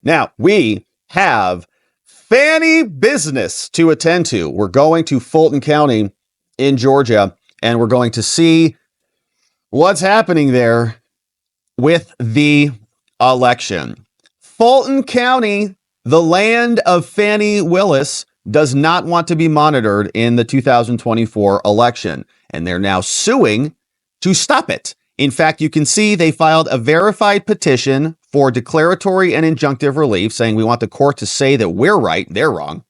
Now, we have Fani business to attend to. We're going to Fulton County in Georgia, and we're going to see what's happening there with the election. Fulton County, the land of Fani Willis, does not want to be monitored in the 2024 election, and they're now suing to stop it. In fact, you can see they filed a verified petition for declaratory and injunctive relief, saying we want the court to say that we're right, they're wrong.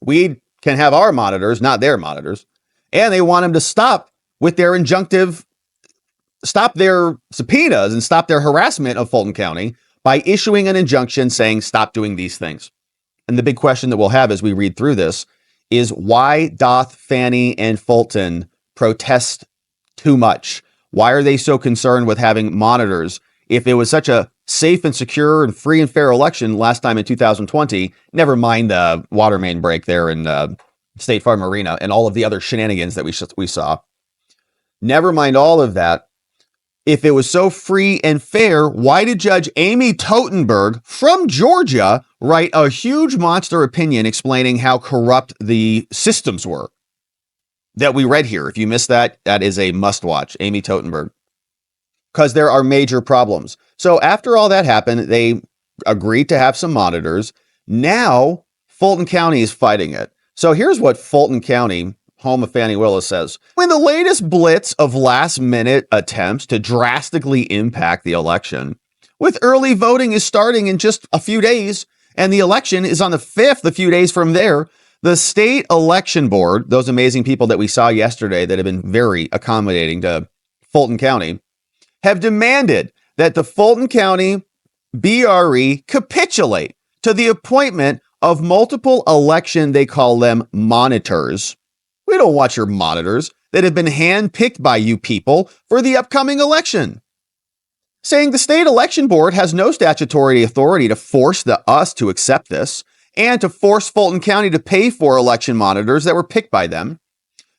We can have our monitors, not their monitors. And they want them to stop with their injunctive, stop their subpoenas and stop their harassment of Fulton County by issuing an injunction saying stop doing these things. And the big question that we'll have as we read through this is, why doth Fani and Fulton protest too much? Why are they so concerned with having monitors if it was such a safe and secure and free and fair election last time in 2020? Never mind the water main break there in State Farm Arena and all of the other shenanigans that we saw. Never mind all of that. If it was so free and fair, why did Judge Amy Totenberg from Georgia write a huge monster opinion explaining how corrupt the systems were that we read here? If you missed that, that is a must watch, Amy Totenberg, because there are major problems. So after all that happened, they agreed to have some monitors. Now Fulton County is fighting it. So here's what Fulton County, home of Fani Willis, says. In the latest blitz of last-minute attempts to drastically impact the election, with early voting is starting in just a few days, and the election is on the 5th, a few days from there, the state election board, those amazing people that we saw yesterday that have been very accommodating to Fulton County, have demanded that the Fulton County BRE capitulate to the appointment of multiple election, they call them monitors. We don't want your monitors that have been handpicked by you people for the upcoming election. Saying the state election board has no statutory authority to force us to accept this and to force Fulton County to pay for election monitors that were picked by them.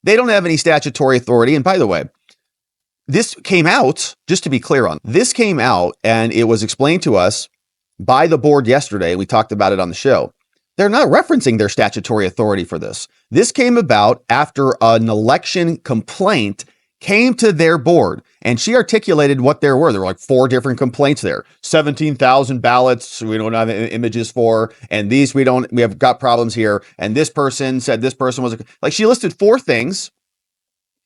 They don't have any statutory authority. And by the way, this came out, just to be clear on, this came out and it was explained to us by the board yesterday. We talked about it on the show. They're not referencing their statutory authority for this. This came about after an election complaint came to their board, and she articulated what there were. There were like 4 different complaints there. 17,000 ballots we don't have images for, and these we have got problems here. And this person said this person was like, she listed 4 things.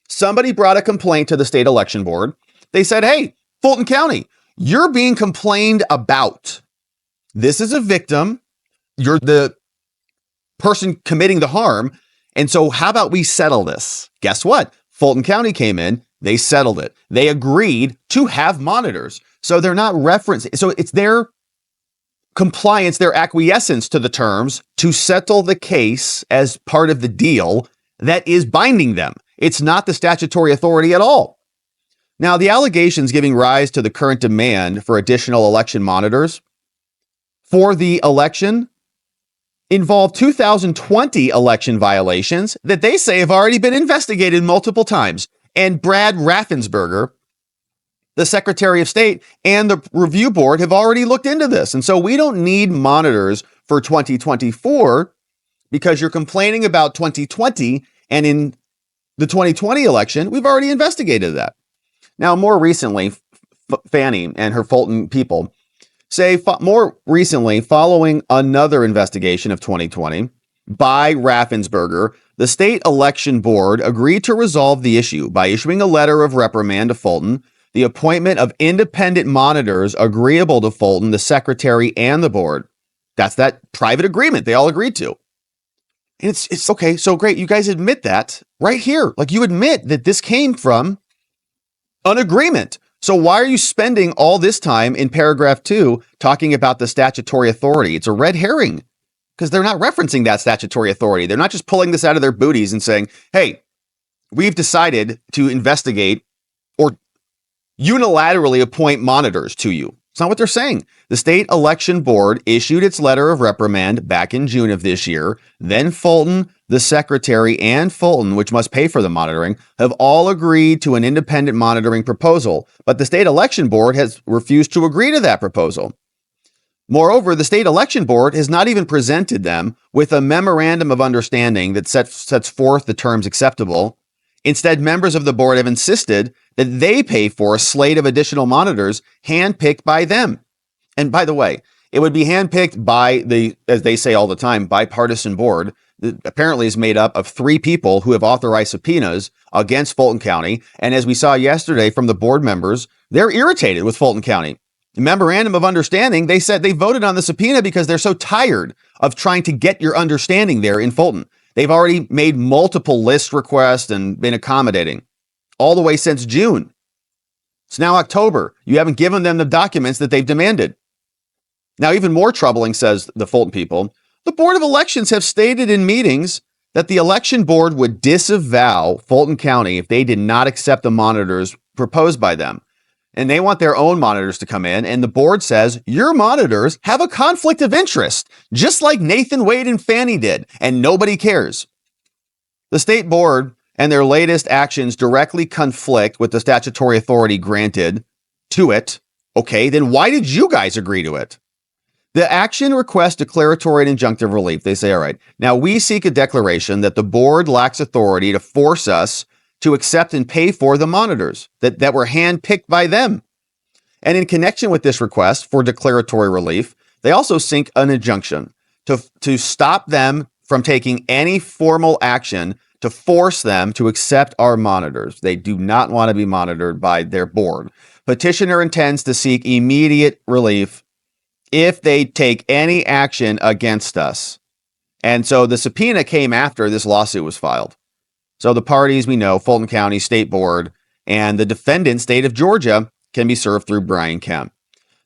Somebody brought a complaint to the state election board. They said, hey, Fulton County, you're being complained about. This is a victim. You're the person committing the harm. And so how about we settle this? Guess what? Fulton County came in, they settled it. They agreed to have monitors. So they're not referencing. So it's their compliance, their acquiescence to the terms to settle the case as part of the deal that is binding them. It's not the statutory authority at all. Now, the allegations giving rise to the current demand for additional election monitors for the election involve 2020 election violations that they say have already been investigated multiple times. And Brad Raffensperger, the Secretary of State, and the review board have already looked into this. And so we don't need monitors for 2024 because you're complaining about 2020. And in the 2020 election, we've already investigated that. Now, more recently, Fani and her Fulton people say more recently, following another investigation of 2020 by Raffensperger, the state election board agreed to resolve the issue by issuing a letter of reprimand to Fulton, the appointment of independent monitors agreeable to Fulton, the secretary, and the board. That's that private agreement they all agreed to. And it's okay. So great. You guys admit that right here. Like, you admit that this came from an agreement. So why are you spending all this time in paragraph 2 talking about the statutory authority? It's a red herring because they're not referencing that statutory authority. They're not just pulling this out of their booties and saying, hey, we've decided to investigate or unilaterally appoint monitors to you. It's not what they're saying. The state election board issued its letter of reprimand back in June of this year. Then Fulton, the secretary, and Fulton, which must pay for the monitoring, have all agreed to an independent monitoring proposal. But the state election board has refused to agree to that proposal. Moreover, the state election board has not even presented them with a memorandum of understanding that sets forth the terms acceptable. Instead, members of the board have insisted that they pay for a slate of additional monitors handpicked by them. And by the way, it would be handpicked by the, as they say all the time, bipartisan board that apparently is made up of 3 people who have authorized subpoenas against Fulton County. And as we saw yesterday from the board members, they're irritated with Fulton County. The memorandum of understanding, they said they voted on the subpoena because they're so tired of trying to get your understanding there in Fulton. They've already made multiple list requests and been accommodating all the way since June. It's now October. You haven't given them the documents that they've demanded. Now, even more troubling, says the Fulton people, the Board of Elections have stated in meetings that the election board would disavow Fulton County if they did not accept the monitors proposed by them. And they want their own monitors to come in. And the board says, your monitors have a conflict of interest, just like Nathan Wade and Fani did, and nobody cares. The state board and their latest actions directly conflict with the statutory authority granted to it. Okay, then why did you guys agree to it? The action requests declaratory and injunctive relief. They say, all right, now we seek a declaration that the board lacks authority to force us to accept and pay for the monitors that were handpicked by them. And in connection with this request for declaratory relief, they also seek an injunction to stop them from taking any formal action to force them to accept our monitors. They do not want to be monitored by their board. Petitioner intends to seek immediate relief if they take any action against us. And so the subpoena came after this lawsuit was filed. So the parties we know, Fulton County State Board and the defendant, state of Georgia, can be served through Brian Kemp.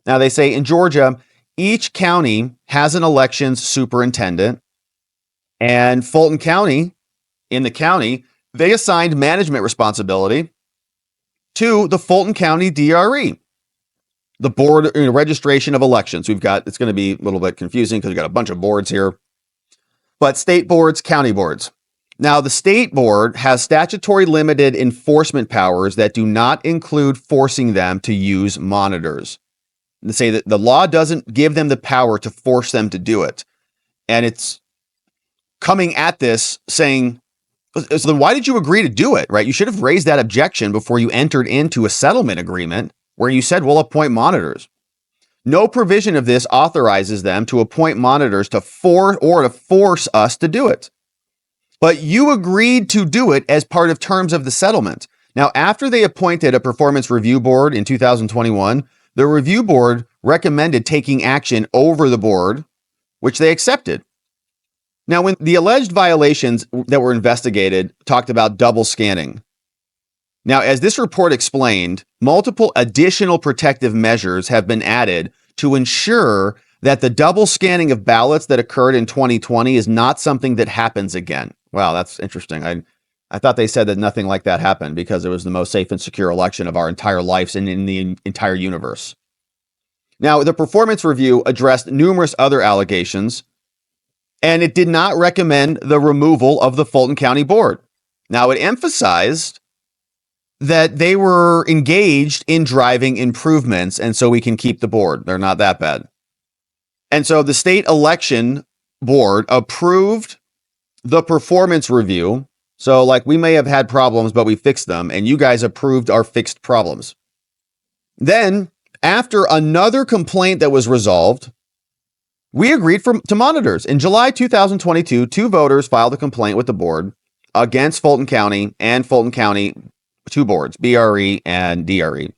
Now they say in Georgia, each county has an elections superintendent, and Fulton County, in the county, they assigned management responsibility to the Fulton County DRE, the board registration of elections. It's going to be a little bit confusing because we've got a bunch of boards here, but state boards, county boards. Now, the state board has statutory limited enforcement powers that do not include forcing them to use monitors. They say that the law doesn't give them the power to force them to do it. And it's coming at this saying, so then why did you agree to do it, right? You should have raised that objection before you entered into a settlement agreement where you said, we'll appoint monitors. No provision of this authorizes them to appoint monitors to force us to do it. But you agreed to do it as part of terms of the settlement. Now, after they appointed a performance review board in 2021, the review board recommended taking action over the board, which they accepted. Now, when the alleged violations that were investigated talked about double scanning. Now, as this report explained, multiple additional protective measures have been added to ensure that the double scanning of ballots that occurred in 2020 is not something that happens again. Wow, that's interesting. I thought they said that nothing like that happened because it was the most safe and secure election of our entire lives and in the entire universe. Now, the performance review addressed numerous other allegations, and it did not recommend the removal of the Fulton County Board. Now, it emphasized that they were engaged in driving improvements, and so we can keep the board. They're not that bad. And so the state election board approved the performance review. So like we may have had problems, but we fixed them, and you guys approved our fixed problems. Then after another complaint that was resolved, we agreed to monitors. In July 2022, 2 voters filed a complaint with the board against Fulton County and Fulton County, 2 boards, BRE and DRE,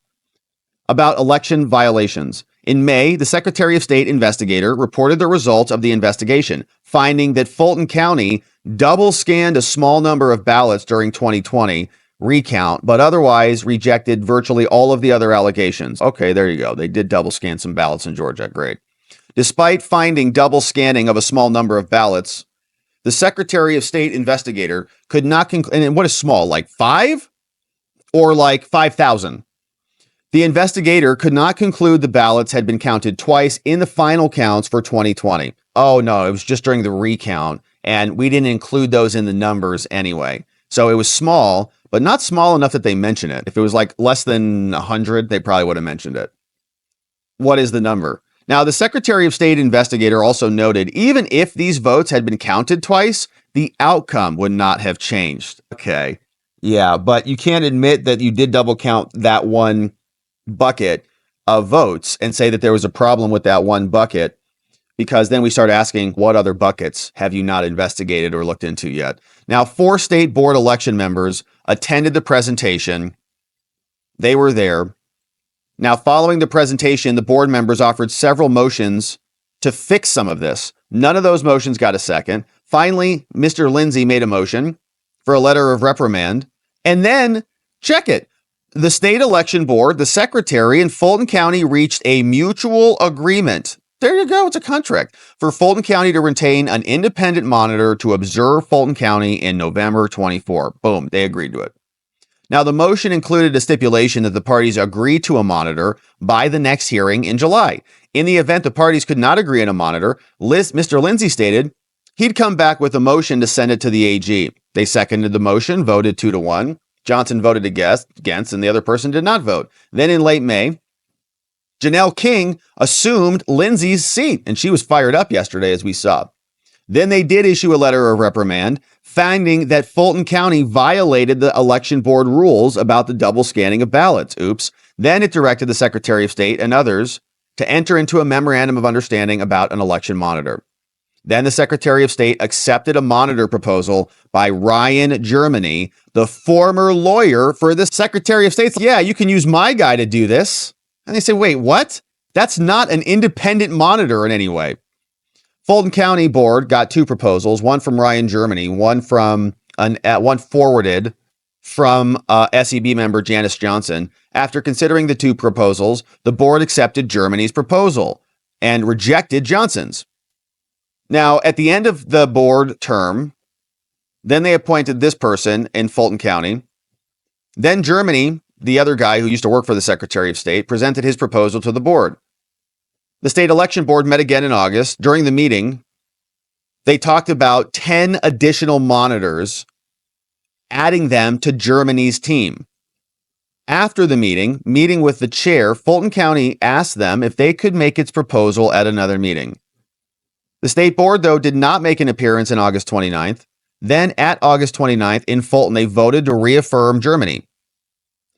about election violations. In May, the Secretary of State investigator reported the results of the investigation, finding that Fulton County double scanned a small number of ballots during 2020 recount, but otherwise rejected virtually all of the other allegations. Okay, there you go. They did double scan some ballots in Georgia. Great. Despite finding double scanning of a small number of ballots, the Secretary of State investigator could not conclude. And what is small, like 5 or like 5,000? The investigator could not conclude the ballots had been counted twice in the final counts for 2020. Oh, no, it was just during the recount, and we didn't include those in the numbers anyway. So it was small, but not small enough that they mention it. If it was like less than 100, they probably would have mentioned it. What is the number? Now, the Secretary of State investigator also noted even if these votes had been counted twice, the outcome would not have changed. Okay. Yeah, but you can't admit that you did double count that one bucket of votes and say that there was a problem with that one bucket, because then we start asking, what other buckets have you not investigated or looked into yet? Now, 4 state board election members attended the presentation. They were there. Now, following the presentation, the board members offered several motions to fix some of this. None of those motions got a second. Finally, Mr. Lindsay made a motion for a letter of reprimand. And then, check it, the state election board, the secretary, and Fulton County reached a mutual agreement. There you go. It's a contract for Fulton County to retain an independent monitor to observe Fulton County in November 24. Boom. They agreed to it. Now, the motion included a stipulation that the parties agree to a monitor by the next hearing in July. In the event the parties could not agree on a monitor, Mr. Lindsay stated he'd come back with a motion to send it to the AG. They seconded the motion, voted 2-1. Johnson voted against, and the other person did not vote. Then in late May, Janelle King assumed Lindsay's seat, and she was fired up yesterday, as we saw. Then they did issue a letter of reprimand, finding that Fulton County violated the election board rules about the double scanning of ballots. Oops. Then it directed the Secretary of State and others to enter into a memorandum of understanding about an election monitor. Then the Secretary of State accepted a monitor proposal by Ryan Germany, the former lawyer for the Secretary of State. Yeah, you can use my guy to do this. And they say, wait, what? That's not an independent monitor in any way. Fulton County Board got 2 proposals, one from Ryan Germany, one forwarded from SEB member Janice Johnson. After considering the 2 proposals, the board accepted Germany's proposal and rejected Johnson's. Now, at the end of the board term, then they appointed this person in Fulton County. Then Germany, the other guy who used to work for the Secretary of State, presented his proposal to the board. The state election board met again in August. During the meeting, they talked about 10 additional monitors, adding them to Germany's team. After the meeting with the chair, Fulton County asked them if they could make its proposal at another meeting. The state board, though, did not make an appearance on August 29th. Then at August 29th in Fulton, they voted to reaffirm Germany.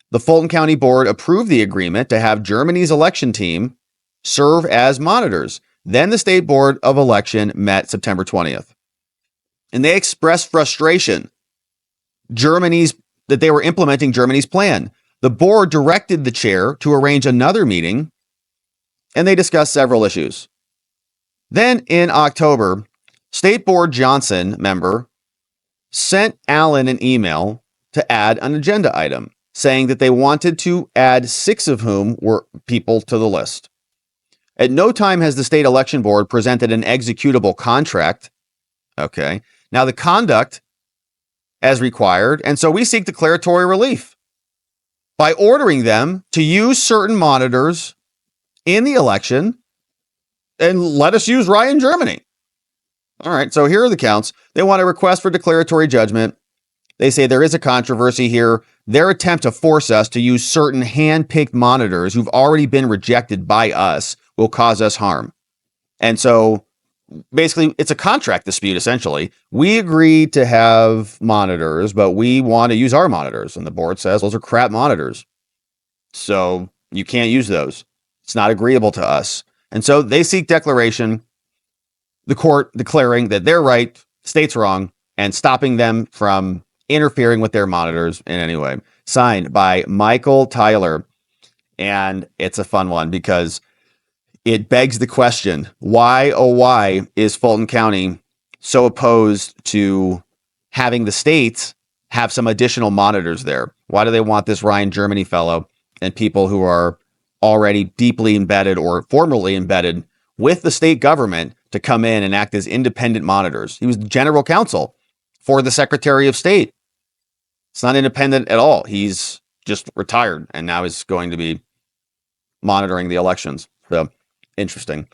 The Fulton County Board approved the agreement to have Germany's election team serve as monitors. Then the State Board of Election met September 20th. And they expressed frustration that they were implementing Germany's plan. The board directed the chair to arrange another meeting, and they discussed several issues. Then in October, State Board Johnson member sent Allen an email to add an agenda item, saying that they wanted to add 6 of whom were people to the list. At no time has the state election board presented an executable contract. Okay. Now the conduct as required. And so we seek declaratory relief by ordering them to use certain monitors in the election and let us use Ryan Germany. All right. So here are the counts. They want a request for declaratory judgment. They say there is a controversy here. Their attempt to force us to use certain hand-picked monitors who've already been rejected by us will cause us harm. And so basically it's a contract dispute, essentially. We agreed to have monitors, but we want to use our monitors. And the board says those are crap monitors. So you can't use those. It's not agreeable to us. And so they seek declaration, the court declaring that they're right, state's wrong, and stopping them from interfering with their monitors in any way. Signed by Michael Tyler. And it's a fun one because it begs the question, why, oh, why is Fulton County so opposed to having the states have some additional monitors there? Why do they want this Ryan Germany fellow and people who are already deeply embedded or formerly embedded with the state government to come in and act as independent monitors? He was the general counsel for the Secretary of State. It's not independent at all. He's just retired and now is going to be monitoring the elections. So interesting.